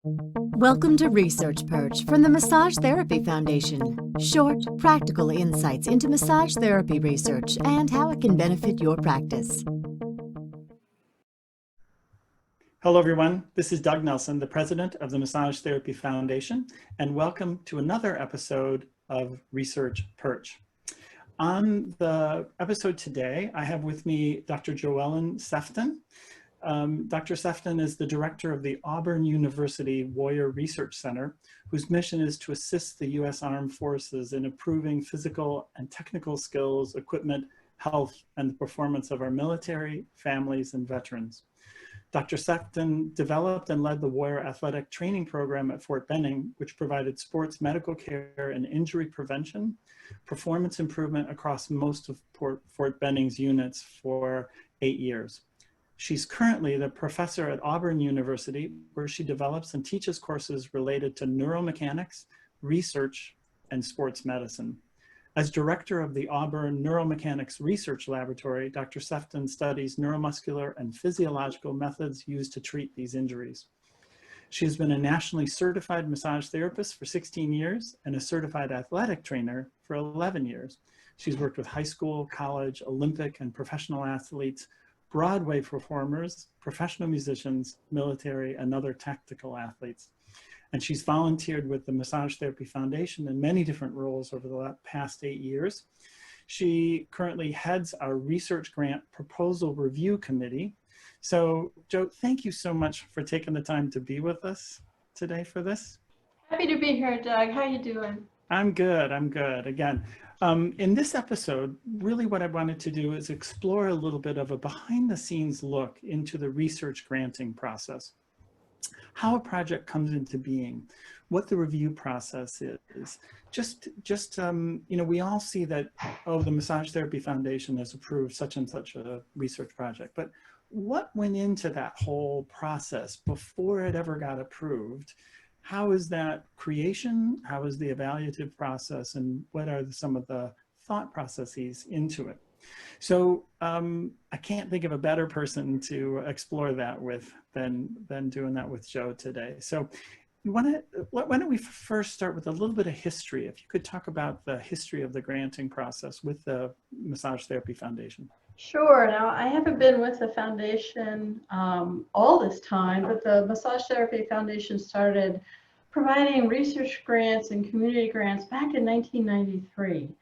Welcome to Research Perch from the Massage Therapy Foundation. Short, practical insights into massage therapy research and how it can benefit your practice. Hello, everyone. This is Doug Nelson, the president of the Massage Therapy Foundation, and welcome to another episode of Research Perch. On the episode today, I have with me Dr. JoEllen Sefton. Dr. Sefton is the director of the Auburn University Warrior Research Center, whose mission is to assist the U.S. Armed Forces in improving physical and technical skills, equipment, health, and the performance of our military, families, and veterans. Dr. Sefton developed and led the Warrior Athletic Training Program at Fort Benning, which provided sports medical care and injury prevention, performance improvement across most of Fort Benning's units for 8 years. She's currently the professor at Auburn University, where she develops and teaches courses related to neuromechanics, research, and sports medicine. As director of the Auburn Neuromechanics Research Laboratory, Dr. Sefton studies neuromuscular and physiological methods used to treat these injuries. She has been a nationally certified massage therapist for 16 years and a certified athletic trainer for 11 years. She's worked with high school, college, Olympic, and professional athletes, Broadway performers, professional musicians, military, and other tactical athletes. And she's volunteered with the Massage Therapy Foundation in many different roles over the past 8 years. She currently heads our Research Grant Proposal Review Committee. So, Jo, thank you so much for taking the time to be with us today for this. Happy to be here, Doug. How you doing? I'm good. Again, in this episode, really what I wanted to do is explore a little bit of a behind-the-scenes look into the research granting process, how a project comes into being, what the review process is. We all see that, oh, the Massage Therapy Foundation has approved such and such a research project, but what went into that whole process before it ever got approved? How is that creation? How is the evaluative process? And what are some of the thought processes into it? So I can't think of a better person to explore that with than doing that with Jo today. So why don't we first start with a little bit of history? If you could talk about the history of the granting process with the Massage Therapy Foundation. Sure. Now, I haven't been with the foundation all this time, but the Massage Therapy Foundation started providing research grants and community grants back in 1993.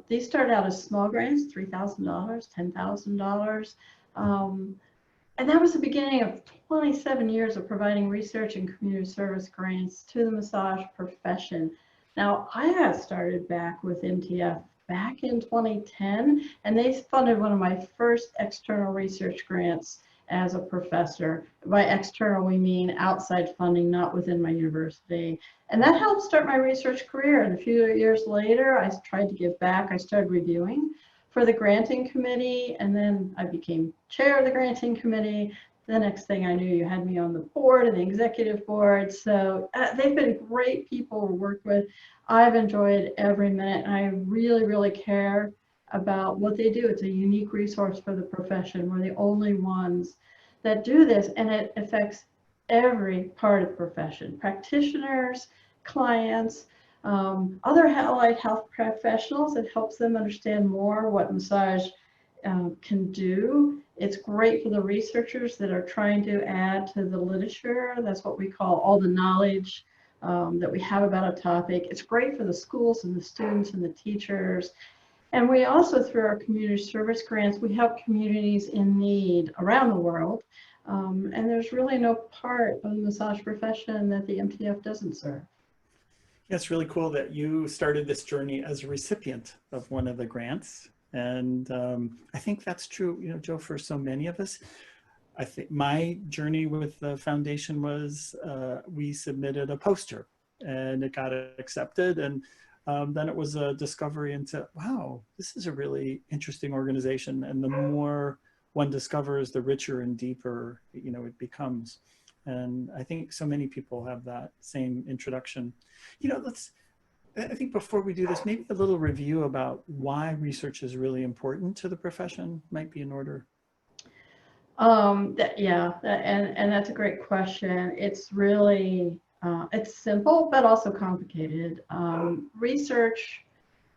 These started out as small grants, $3,000, $10,000. And that was the beginning of 27 years of providing research and community service grants to the massage profession. Now, I got started back with MTF back in 2010, and they funded one of my first external research grants as a professor. By external, we mean outside funding, not within my university. And that helped start my research career. And a few years later, I tried to give back. I started reviewing for the granting committee, and then I became chair of the granting committee. The next thing I knew, you had me on the board and the executive board. So they've been great people to work with. I've enjoyed every minute, and I really, really care about what they do. It's a unique resource for the profession. We're the only ones that do this, and it affects every part of the profession: practitioners, clients, other allied health professionals. It helps them understand more what massage can do. It's great for the researchers that are trying to add to the literature. That's what we call all the knowledge that we have about a topic. It's great for the schools and the students and the teachers. And we also, through our community service grants, we help communities in need around the world. And there's really no part of the massage profession that the MTF doesn't serve. Yeah, it's really cool that you started this journey as a recipient of one of the grants. And I think that's true, Jo, for so many of us. I think my journey with the foundation was we submitted a poster and it got accepted. And then it was a discovery into, wow, this is a really interesting organization. And the more one discovers, the richer and deeper, it becomes. And I think so many people have that same introduction. I think before we do this, maybe a little review about why research is really important to the profession might be in order. And that's a great question. It's really, it's simple, but also complicated. Research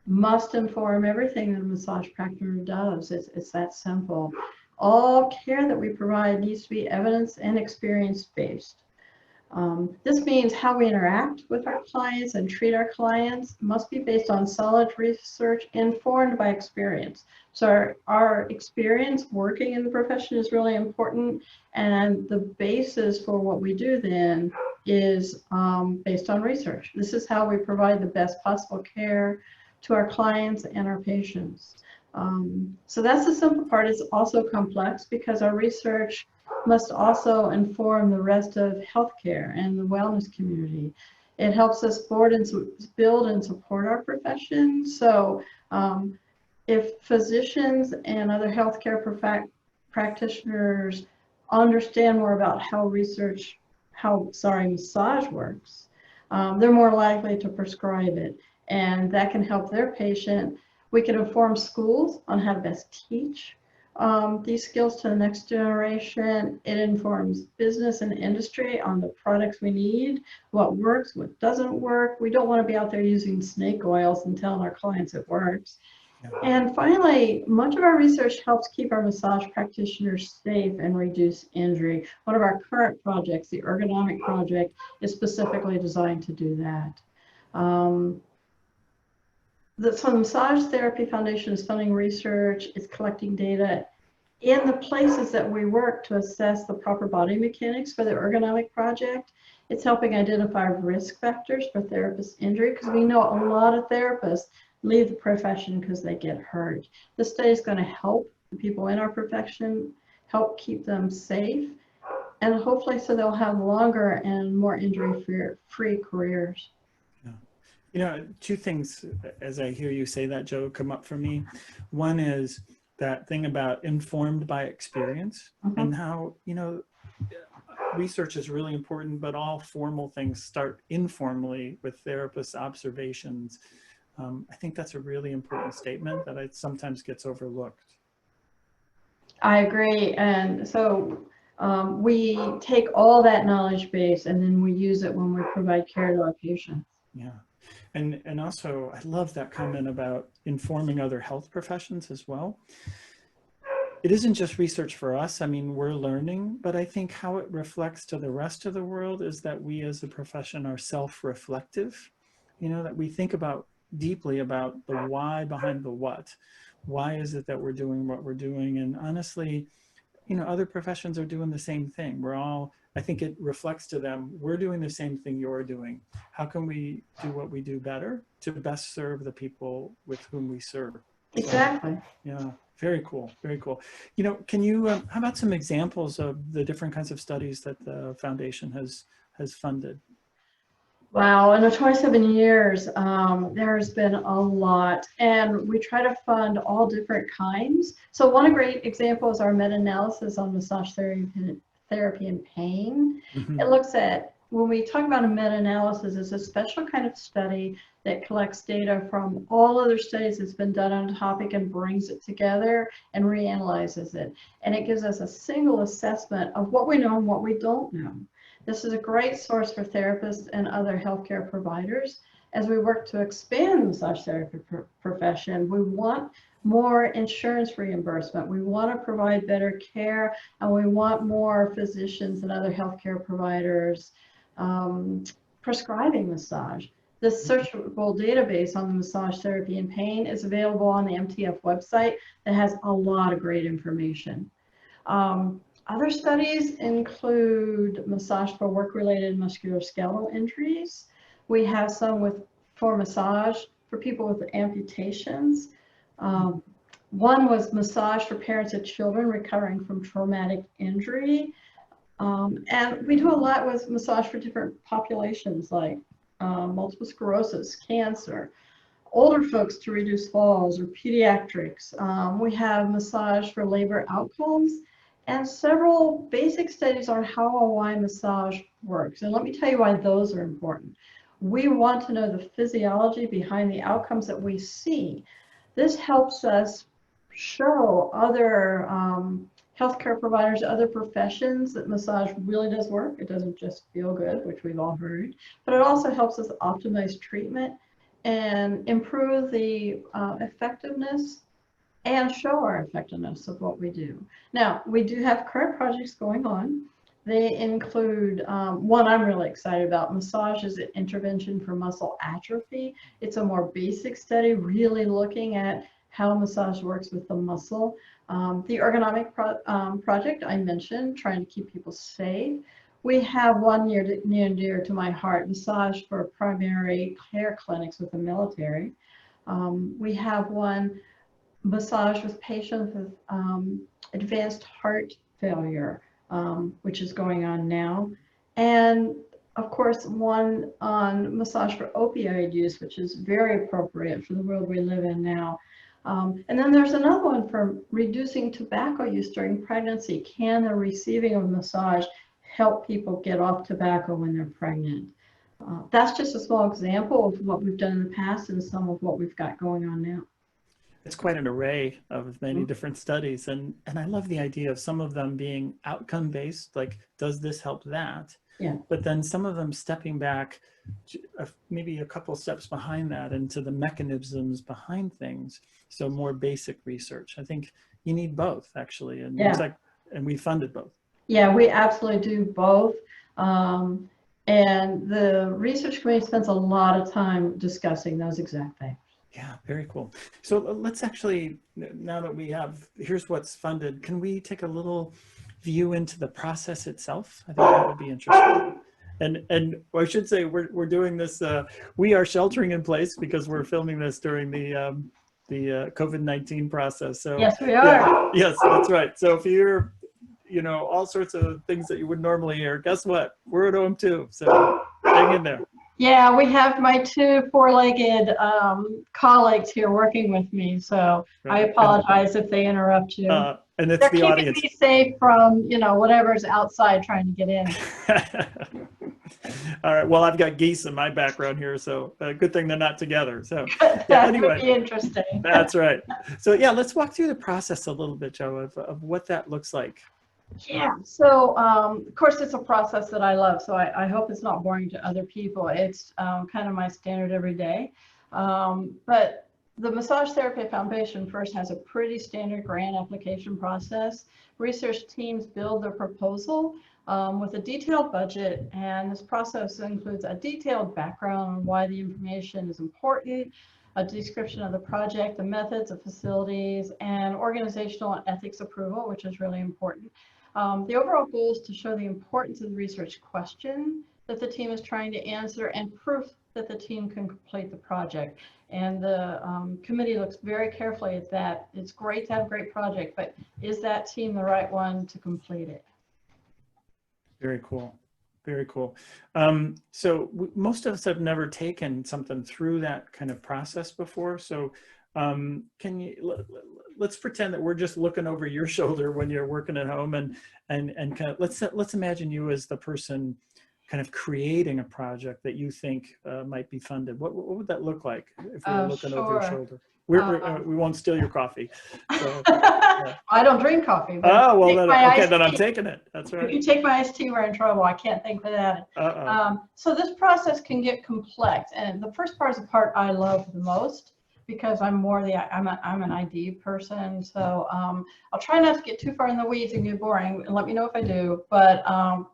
must inform everything that a massage practitioner does. It's that simple. All care that we provide needs to be evidence and experience-based. This means how we interact with our clients and treat our clients must be based on solid research informed by experience. So our experience working in the profession is really important, and the basis for what we do then is based on research. This is how we provide the best possible care to our clients and our patients. So that's the simple part. It's also complex because our research must also inform the rest of healthcare and the wellness community. It helps us build and support our profession. So if physicians and other healthcare practitioners understand more about how massage works, they're more likely to prescribe it, and that can help their patient. We can inform schools on how to best teach these skills to the next generation. It informs business and industry on the products we need, what works, what doesn't work. We don't want to be out there using snake oils and telling our clients it works. Yeah. And finally, much of our research helps keep our massage practitioners safe and reduce injury. One of our current projects, the ergonomic project, is specifically designed to do that. So the Massage Therapy Foundation is funding research, it's collecting data in the places that we work to assess the proper body mechanics for the ergonomic project. It's helping identify risk factors for therapist injury, because we know a lot of therapists leave the profession because they get hurt. This study is going to help the people in our profession, help keep them safe, and hopefully so they'll have longer and more injury-free careers. You know, two things as I hear you say that, Jo, come up for me. One is that thing about informed by experience, and how, you know, research is really important, but all formal things start informally with therapist observations. I think that's a really important statement that sometimes gets overlooked. I agree. And so we take all that knowledge base and then we use it when we provide care to our patients. Yeah. And also, I love that comment about informing other health professions as well. It isn't just research for us. I mean, we're learning, but I think how it reflects to the rest of the world is that we as a profession are self-reflective, you know, that we think about deeply about the why behind the what. Why is it that we're doing what we're doing? And honestly, you know, other professions are doing the same thing. We're all, I think it reflects to them, we're doing the same thing you're doing. How can we do what we do better to best serve the people with whom we serve? Exactly. So, yeah, very cool, very cool. You know, can you, how about some examples of the different kinds of studies that the foundation has funded? Wow, in the 27 years, there's been a lot, and we try to fund all different kinds. So one great example is our meta-analysis on massage therapy and pain. It looks at, when we talk about a meta-analysis, it's a special kind of study that collects data from all other studies that's been done on a topic and brings it together and reanalyzes it. And it gives us a single assessment of what we know and what we don't know. This is a great source for therapists and other healthcare providers. As we work to expand the massage therapy profession, we want more insurance reimbursement. We want to provide better care, and we want more physicians and other healthcare providers prescribing massage. The searchable database on the massage therapy and pain is available on the MTF website that has a lot of great information. Other studies include massage for work-related musculoskeletal injuries. We have some for massage for people with amputations. One was massage for parents of children recovering from traumatic injury. And we do a lot with massage for different populations like multiple sclerosis, cancer, older folks to reduce falls, or pediatrics. We have massage for labor outcomes, and several basic studies on how or why massage works. And let me tell you why those are important. We want to know the physiology behind the outcomes that we see. This helps us show other healthcare providers, other professions, that massage really does work. It doesn't just feel good, which we've all heard, but it also helps us optimize treatment and improve the effectiveness and show our effectiveness of what we do. Now, we do have current projects going on. They include one I'm really excited about. Massage is an intervention for muscle atrophy. It's a more basic study, really looking at how massage works with the muscle. The ergonomic project I mentioned, trying to keep people safe. We have one near and dear to my heart, massage for primary care clinics with the military. We have one, massage with patients with advanced heart failure, which is going on now. And of course, one on massage for opioid use, which is very appropriate for the world we live in now. And then there's another one for reducing tobacco use during pregnancy. Can the receiving of massage help people get off tobacco when they're pregnant? That's just a small example of what we've done in the past and some of what we've got going on now. It's quite an array of many different studies. And I love the idea of some of them being outcome based, like, does this help that? Yeah. But then some of them stepping back, maybe a couple steps behind that into the mechanisms behind things. So more basic research. I think you need both, actually. And and we funded both. Yeah, we absolutely do both. And the research committee spends a lot of time discussing those exact things. Yeah, very cool. So let's actually, now that we have, here's what's funded, can we take a little view into the process itself? I think that would be interesting. And I should say, we're doing this, we are sheltering in place because we're filming this during the COVID-19 process. So yes, we are. Yeah, yes, that's right. So if you're, all sorts of things that you would normally hear, guess what? We're at home too. So hang in there. Yeah, we have my two four-legged colleagues here working with me, so right. I apologize if they interrupt you. And it's They're the audience. keeping me safe from, whatever's outside trying to get in. All right. Well, I've got geese in my background here, so good thing they're not together. So that anyway, would be interesting. That's right. So yeah, let's walk through the process a little bit, Jo, of what that looks like. Yeah, so of course it's a process that I love, so I hope it's not boring to other people. It's kind of my standard every day. But the Massage Therapy Foundation first has a pretty standard grant application process. Research teams build their proposal with a detailed budget, and this process includes a detailed background on why the information is important, a description of the project, the methods, the facilities, and organizational and ethics approval, which is really important. The overall goal is to show the importance of the research question that the team is trying to answer and proof that the team can complete the project. And the committee looks very carefully at that. It's great to have a great project, but is that team the right one to complete it? Very cool. Very cool. So most of us have never taken something through that kind of process before. So let's pretend that we're just looking over your shoulder when you're working at home, and kind of let's imagine you as the person kind of creating a project that you think might be funded. What would that look like if we were looking over your shoulder? We won't steal your coffee. So, yeah. I don't drink coffee. Oh, well, then I'm taking it. That's right. If you take my iced tea, we're in trouble. I can't think without it. So this process can get complex, and the first part is the part I love the most, because I'm an ID person. So I'll try not to get too far in the weeds and get boring, and let me know if I do. But of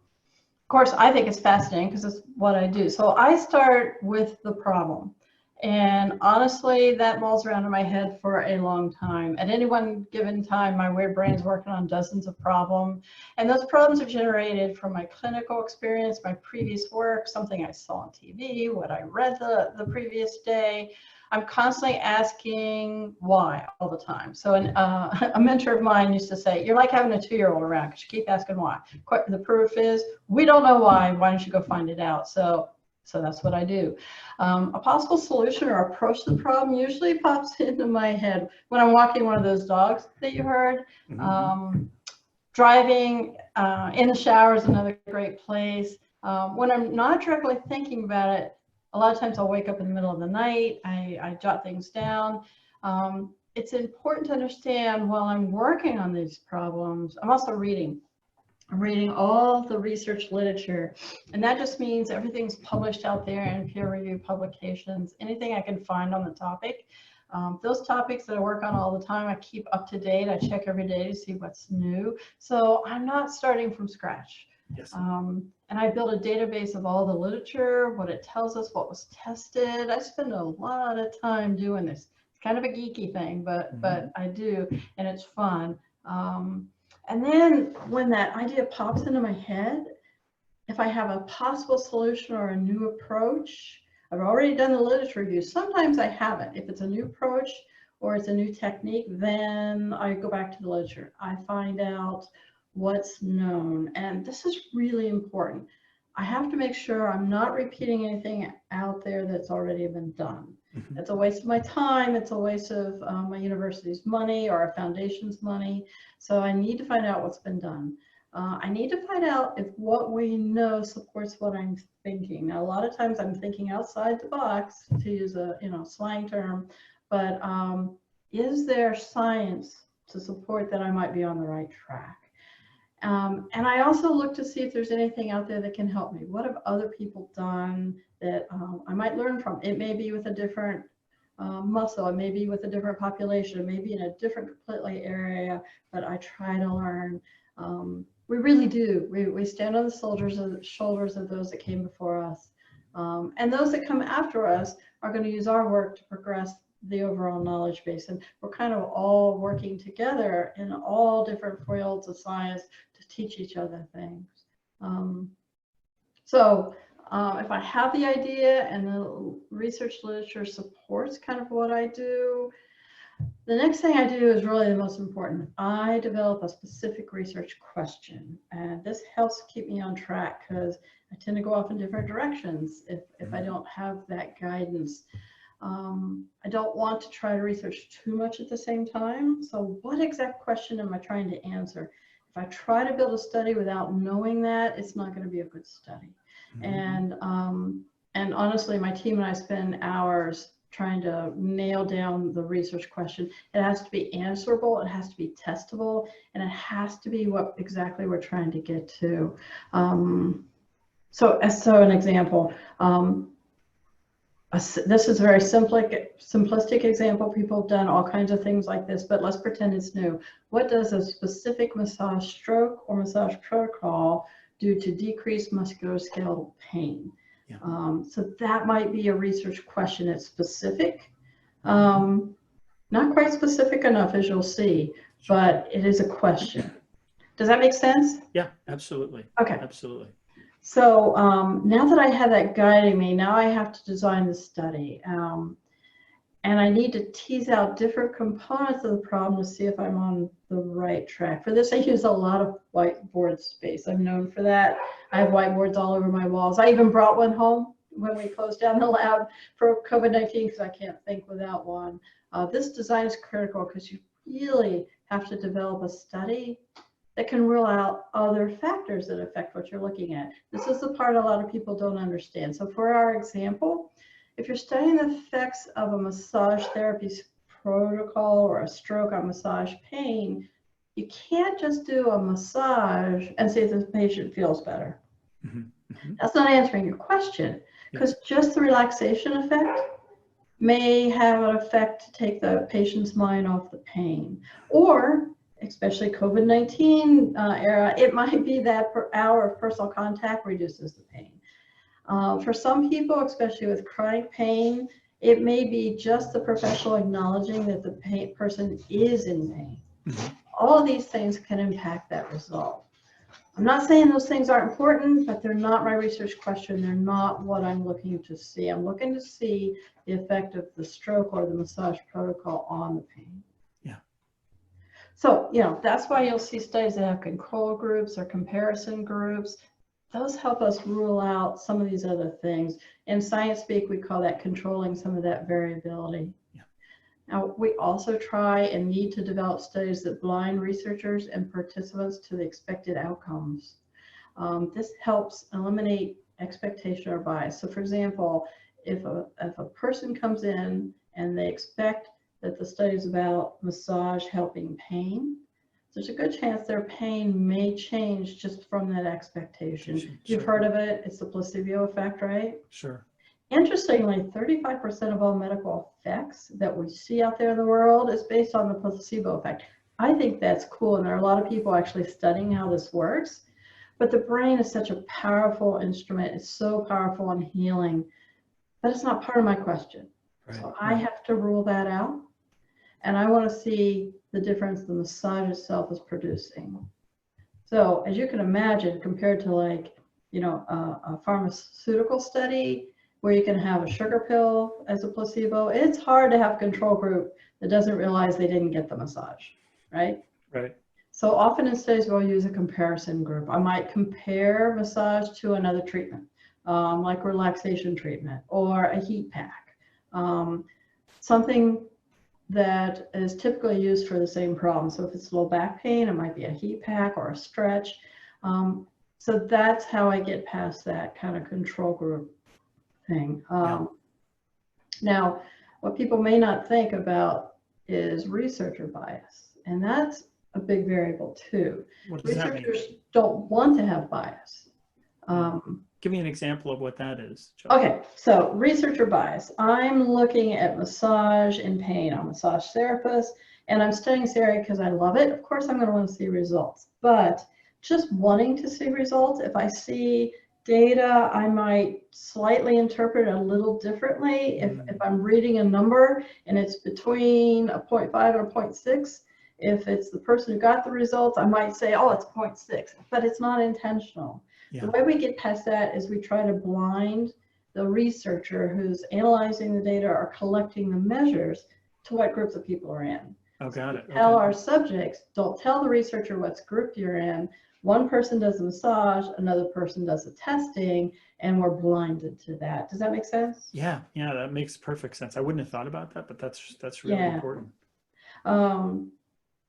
course, I think it's fascinating because it's what I do. So I start with the problem. And honestly, that mulls around in my head for a long time. At any one given time, my weird brain is working on dozens of problems. And those problems are generated from my clinical experience, my previous work, something I saw on TV, what I read the previous day. I'm constantly asking why all the time. So a mentor of mine used to say, you're like having a 2-year-old around because you keep asking why. The proof is, we don't know why. Why don't you go find it out? So that's what I do. A possible solution or approach to the problem usually pops into my head when I'm walking one of those dogs that you heard. Mm-hmm. Driving in the shower is another great place. When I'm not directly thinking about it, a lot of times I'll wake up in the middle of the night. I jot things down. it's important to understand while I'm working on these problems, I'm also reading. I'm reading all the research literature, and that just means everything's published out there in peer-reviewed publications, anything I can find on the topic. Those topics that I work on all the time, I keep up to date. I check every day to see what's new. So I'm not starting from scratch. Yes. And I build a database of all the literature, what it tells us, what was tested. I spend a lot of time doing this. It's kind of a geeky thing, but I do, and it's fun. And then when that idea pops into my head, if I have a possible solution or a new approach, I've already done the literature review. Sometimes I haven't. If it's a new approach or it's a new technique, then I go back to the literature. I find out what's known, and this is really important. I have to make sure I'm not repeating anything out there that's already been done. It's a waste of my time. It's a waste of my university's money or our foundation's money. So I need to find out what's been done. I need to find out if what we know supports what I'm thinking. Now, a lot of times I'm thinking outside the box, to use a slang term, but is there science to support that I might be on the right track? And I also look to see if there's anything out there that can help me. What have other people done that I might learn from? It may be with a different muscle, it may be with a different population, it may be in a different completely area, but I try to learn. We really do. We stand on the shoulders of those that came before us. And those that come after us are going to use our work to progress the overall knowledge base. And we're kind of all working together in all different fields of science to teach each other things. If I have the idea and the research literature supports kind of what I do, the next thing I do is really the most important. I develop a specific research question, and this helps keep me on track because I tend to go off in different directions if I don't have that guidance. I don't want to try to research too much at the same time. So what exact question am I trying to answer? If I try to build a study without knowing that, it's not going to be a good study. And honestly, my team and I spend hours trying to nail down the research question. It has to be answerable, it has to be testable, and it has to be what exactly we're trying to get to. So an example, this is a very simplistic example. People have done all kinds of things like this, but let's pretend it's new. What does a specific massage stroke or massage protocol do to decrease musculoskeletal pain? Yeah. So that might be a research question. It's specific, not quite specific enough, as you'll see, but it is a question. Does that make sense? Yeah, absolutely. Okay. Absolutely. So now that I have that guiding me, now I have to design the study. And I need to tease out different components of the problem to see if I'm on the right track. For this, I use a lot of whiteboard space. I'm known for that. I have whiteboards all over my walls. I even brought one home when we closed down the lab for COVID-19 because I can't think without one. This design is critical because you really have to develop a study that can rule out other factors that affect what you're looking at. This is the part a lot of people don't understand. So for our example, if you're studying the effects of a massage therapy protocol or a stroke on massage pain, you can't just do a massage and see if the patient feels better. That's not answering your question, because just the relaxation effect may have an effect to take the patient's mind off the pain. Or, especially COVID-19 era, it might be that per hour of personal contact reduces the pain. For some people, especially with chronic pain, it may be just the professional acknowledging that the person is in pain. All of these things can impact that result. I'm not saying those things aren't important, but they're not my research question. They're not what I'm looking to see. I'm looking to see the effect of the stroke or the massage protocol on the pain. Yeah. So, that's why you'll see studies that have control groups or comparison groups. Those help us rule out some of these other things. In science speak, we call that controlling some of that variability. Yeah. Now, we also try and need to develop studies that blind researchers and participants to the expected outcomes. This helps eliminate expectation or bias. So for example, if a person comes in and they expect that the study is about massage helping pain. So there's a good chance their pain may change just from that expectation. Sure. You've heard of it. It's the placebo effect, right? Sure. Interestingly, 35% of all medical effects that we see out there in the world is based on the placebo effect. I think that's cool, and there are a lot of people actually studying how this works. But the brain is such a powerful instrument. It's so powerful in healing, but it's not part of my question. Right. So I have to rule that out, and I want to see the difference the massage itself is producing. So as you can imagine, compared to like, you know, a pharmaceutical study where you can have a sugar pill as a placebo, it's hard to have a control group that doesn't realize they didn't get the massage, right? Right. So often in studies, we'll use a comparison group. I might compare massage to another treatment, like relaxation treatment or a heat pack, something that is typically used for the same problem. So if it's low back pain, it might be a heat pack or a stretch. So that's how I get past that kind of control group thing. Now, what people may not think about is researcher bias, and that's a big variable too. What does that mean? Researchers don't want to have bias. Give me an example of what that is, Jo. Okay, so researcher bias. I'm looking at massage and pain. I'm a massage therapist, and I'm studying this area because I love it. Of course, I'm going to want to see results, but just wanting to see results, if I see data, I might slightly interpret it a little differently. If I'm reading a number and it's between a 0.5 and a 0.6, if it's the person who got the results, I might say, oh, it's 0.6, but it's not intentional. Yeah. The way we get past that is we try to blind the researcher who's analyzing the data or collecting the measures to what groups of people are in. Oh, got it. Tell Okay. our subjects, don't tell the researcher what group you're in. One person does the massage, another person does the testing, and we're blinded to that. Does that make sense? Yeah, that makes perfect sense. I wouldn't have thought about that, but that's really important.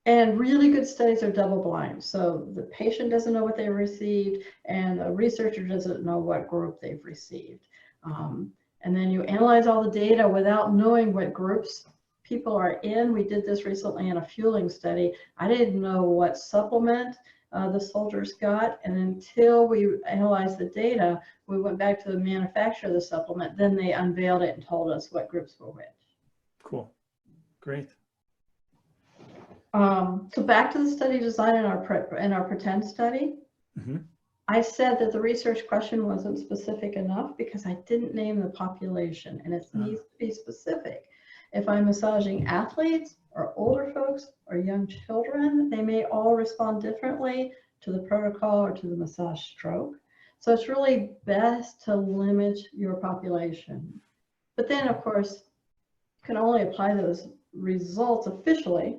And really good studies are double blind. So the patient doesn't know what they received, and the researcher doesn't know what group they've received. And then you analyze all the data without knowing what groups people are in. We did this recently in a fueling study. I didn't know what supplement the soldiers got, and until we analyzed the data, we went back to the manufacturer of the supplement. Then they unveiled it and told us what groups were which. Cool. Great. So back to the study design in our pretend study. I said that the research question wasn't specific enough because I didn't name the population, and it needs to be specific. If I'm massaging athletes or older folks or young children, they may all respond differently to the protocol or to the massage stroke. So it's really best to limit your population. But then, of course, you can only apply those results officially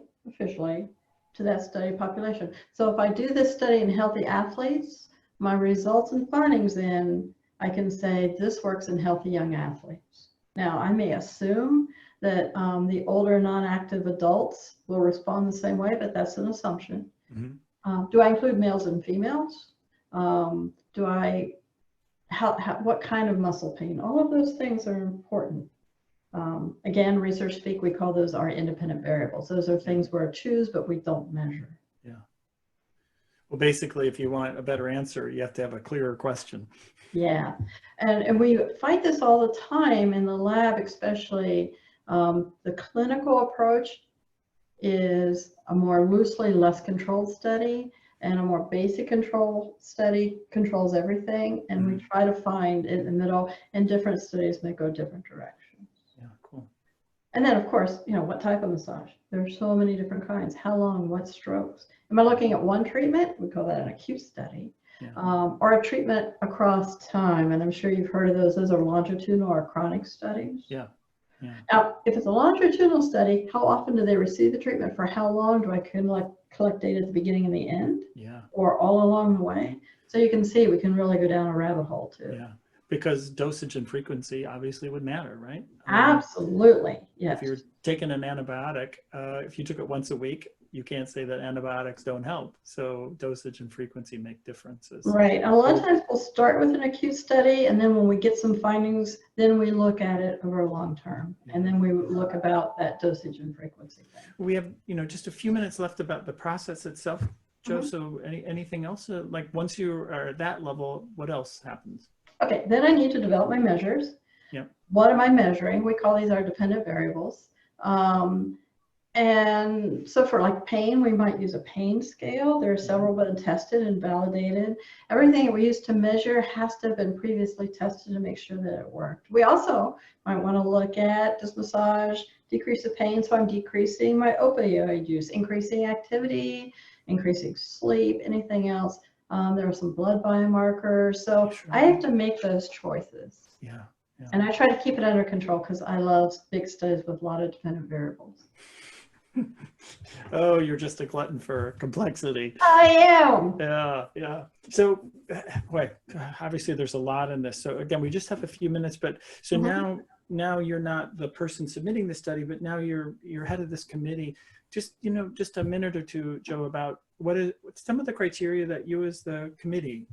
to that study population. So if I do this study in healthy athletes, my results and findings, then I can say this works in healthy young athletes. Now, I may assume that the older non-active adults will respond the same way, but that's an assumption. Do I include males and females? What kind of muscle pain? All of those things are important. Again, research speak, we call those our independent variables. Those are things we're choose, but we don't measure. Yeah. Well, basically, if you want a better answer, you have to have a clearer question. Yeah. And we fight this all the time in the lab, especially. The clinical approach is a more loosely, less controlled study, and a more basic control study controls everything. And we try to find in the middle, and different studies may go different directions. Yeah, cool. And then, of course, what type of massage? There are so many different kinds. How long? What strokes? Am I looking at one treatment? We call that an acute study. Yeah. Or a treatment across time. And I'm sure you've heard of those. Those are longitudinal or chronic studies. Yeah. Yeah. Now, if it's a longitudinal study, how often do they receive the treatment? For how long do I collect data at the beginning and the end? Yeah. Or all along the way? So you can see we can really go down a rabbit hole too. Yeah, because dosage and frequency obviously would matter, right? Absolutely, yes. If you're taking an antibiotic, if you took it once a week, you can't say that antibiotics don't help. So dosage and frequency make differences. Right. A lot of times we'll start with an acute study, and then when we get some findings, then we look at it over long term, and then we look about that dosage and frequency thing. We have, just a few minutes left about the process itself, Jo. So anything else? Like once you are at that level, what else happens? Okay, then I need to develop my measures. Yep. What am I measuring? We call these our dependent variables. And so for like pain, we might use a pain scale. There are several been tested and validated. Everything that we use to measure has to have been previously tested to make sure that it worked. We also might want to look at, does massage decrease the pain? So I'm decreasing my opioid use, increasing activity, increasing sleep, anything else. There are some blood biomarkers. So I have to make those choices. Yeah. And I try to keep it under control because I love big studies with a lot of dependent variables. Oh, you're just a glutton for complexity. I am. Yeah. So, wait, obviously there's a lot in this. So again, we just have a few minutes, but so now you're not the person submitting the study, but now you're head of this committee. Just, just a minute or two, Jo, about what's some of the criteria that you as the committee,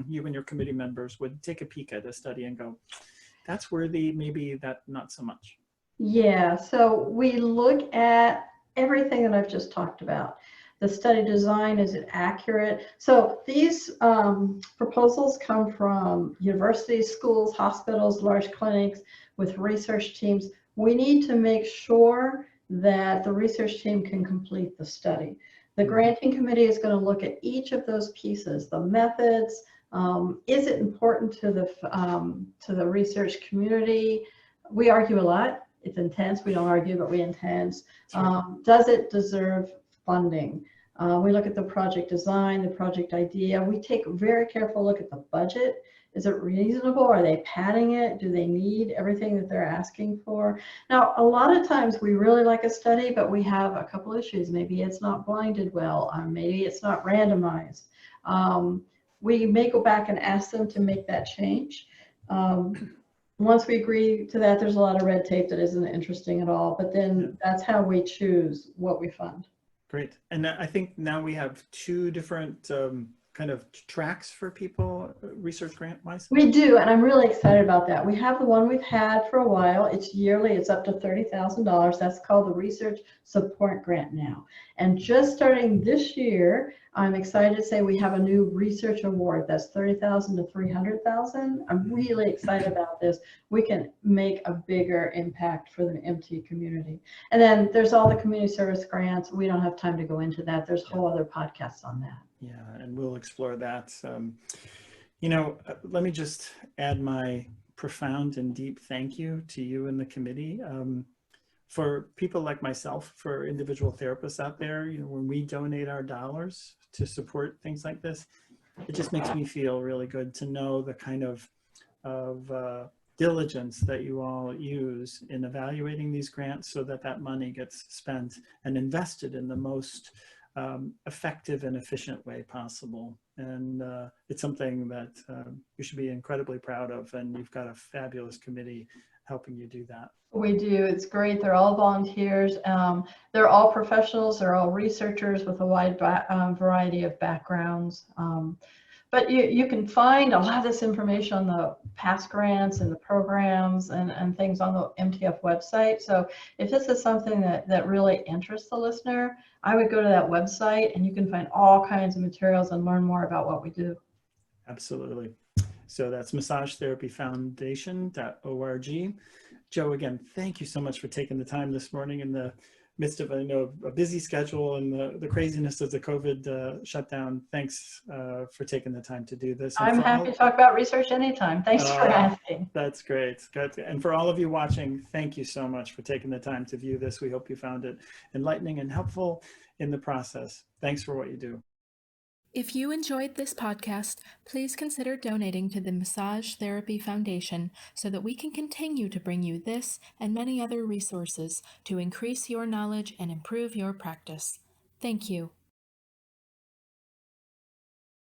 you and your committee members would take a peek at a study and go, that's worthy, maybe that not so much. Yeah, so we look at everything that I've just talked about. The study design, is it accurate? So these proposals come from universities, schools, hospitals, large clinics with research teams. We need to make sure that the research team can complete the study. The granting committee is going to look at each of those pieces, the methods. Is it important to the research community? We argue a lot. It's intense. We don't argue, but we intense. Does it deserve funding? We look at the project design, the project idea. We take a very careful look at the budget. Is it reasonable? Are they padding it? Do they need everything that they're asking for? Now, a lot of times we really like a study, but we have a couple issues. Maybe it's not blinded well, or maybe it's not randomized. We may go back and ask them to make that change. Once we agree to that, there's a lot of red tape that isn't interesting at all, but then that's how we choose what we fund. Great. And I think now we have two different kind of tracks for people, research grant wise. We do, and I'm really excited about that. We have the one we've had for a while. It's yearly. It's up to $30,000. That's called the Research Support Grant now. And just starting this year, I'm excited to say we have a new research award that's $30,000 to $300,000. I'm really excited about this. We can make a bigger impact for the MT community. And then there's all the community service grants. We don't have time to go into that. There's whole other podcasts on that. Yeah, and we'll explore that. Let me just add my profound and deep thank you to you and the committee. For people like myself, for individual therapists out there, when we donate our dollars to support things like this, it just makes me feel really good to know the kind of diligence that you all use in evaluating these grants so that money gets spent and invested in the most effective and efficient way possible. And it's something that you should be incredibly proud of, and you've got a fabulous committee helping you do that. We do. It's great. They're all volunteers. They're all professionals. They're all researchers with a wide variety of backgrounds. But you can find a lot of this information on the past grants and the programs and things on the MTF website. So if this is something that really interests the listener, I would go to that website and you can find all kinds of materials and learn more about what we do. Absolutely. So that's massagetherapyfoundation.org. Jo, again, thank you so much for taking the time this morning in the midst of a busy schedule and the craziness of the COVID shutdown. Thanks for taking the time to do this. And I'm happy to talk about research anytime. Thanks for asking. That's great. Good. And for all of you watching, thank you so much for taking the time to view this. We hope you found it enlightening and helpful in the process. Thanks for what you do. If you enjoyed this podcast, please consider donating to the Massage Therapy Foundation so that we can continue to bring you this and many other resources to increase your knowledge and improve your practice. Thank you.